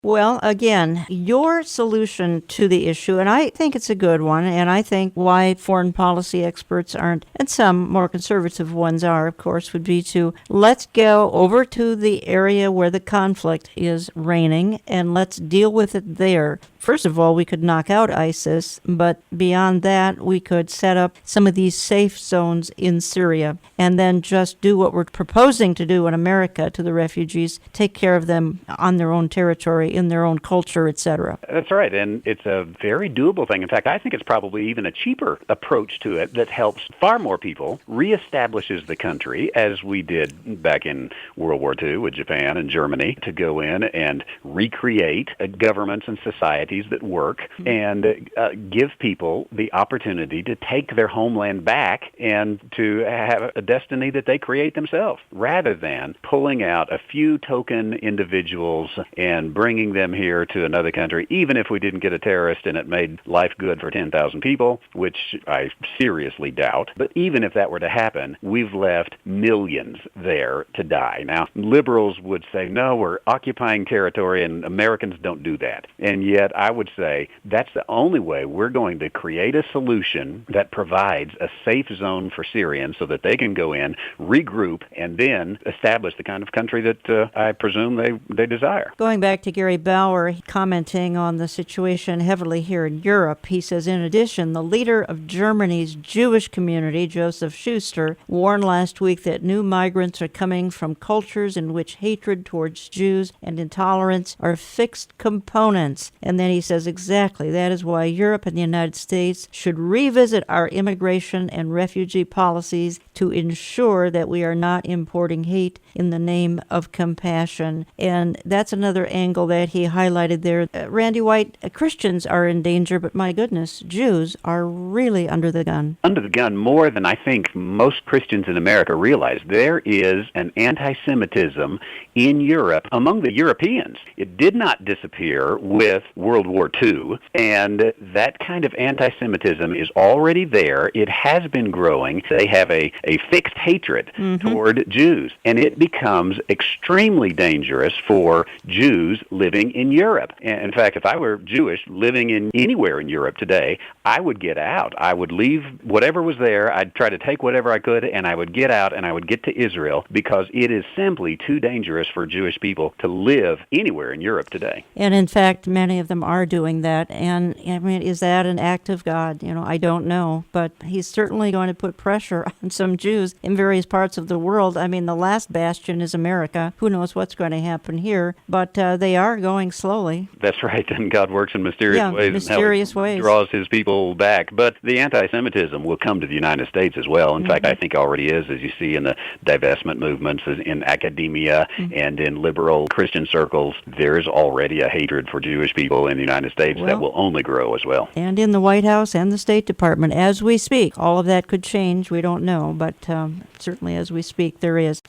Well, again, your solution to the issue, and I think it's a good one, and I think why foreign policy experts aren't, and some more conservative ones are, of course, would be to let's go over to the area where the conflict is reigning and let's deal with it there. First of all, we could knock out ISIS, but beyond that, we could set up some of these safe zones in Syria and then just do what we're proposing to do in America to the refugees, take care of them on their own territory, in their own culture, etc. That's right, and it's a very doable thing. In fact, I think it's probably even a cheaper approach to it that helps far more people, reestablishes the country, as we did back in World War II with Japan and Germany, to go in and recreate governments and societies that work and give people the opportunity to take their homeland back and to have a destiny that they create themselves, rather than pulling out a few token individuals and bringing them here to another country, even if we didn't get a terrorist and it made life good for 10,000 people, which I seriously doubt. But even if that were to happen, we've left millions there to die. Now, liberals would say, no, we're occupying territory and Americans don't do that. And yet I would say that's the only way we're going to create a solution that provides a safe zone for Syrians so that they can go in, regroup, and then establish the kind of country that I presume they desire. Going back to Gary Bauer, commenting on the situation heavily here in Europe, he says, in addition, the leader of Germany's Jewish community, Joseph Schuster, warned last week that new migrants are coming from cultures in which hatred towards Jews and intolerance are fixed components. And then he says, exactly, that is why Europe and the United States should revisit our immigration and refugee policies to ensure that we are not importing hate in the name of compassion. And that's another angle that he highlighted there. Randy White, Christians are in danger, but my goodness, Jews are really under the gun. Under the gun more than I think most Christians in America realize. There is an anti-Semitism in Europe among the Europeans. It did not disappear with World War II, and that kind of anti-Semitism is already there. It has been growing. They have a fixed hatred toward Jews, and it becomes extremely dangerous for Jews living in Europe. And in fact, if I were Jewish living in anywhere in Europe today, I would get out. I would leave whatever was there. I'd try to take whatever I could, and I would get out, and I would get to Israel, because it is simply too dangerous for Jewish people to live anywhere in Europe today. And in fact, many of them are doing that. And I mean, is that an act of God? I don't know. But he's certainly going to put pressure on some Jews in various parts of the world. I mean, the last bastion is America. Who knows what's going to happen here? But they are going slowly. That's right. And God works in mysterious ways. Mysterious and how ways. He draws his people back. But the anti-Semitism will come to the United States as well. In fact, I think already is, as you see in the divestment movements in academia and in liberal Christian circles. There's already a hatred for Jewish people in the United States that will only grow as well. And in the White House and the State Department as we speak. All of that could change. We don't know. But certainly as we speak, there is.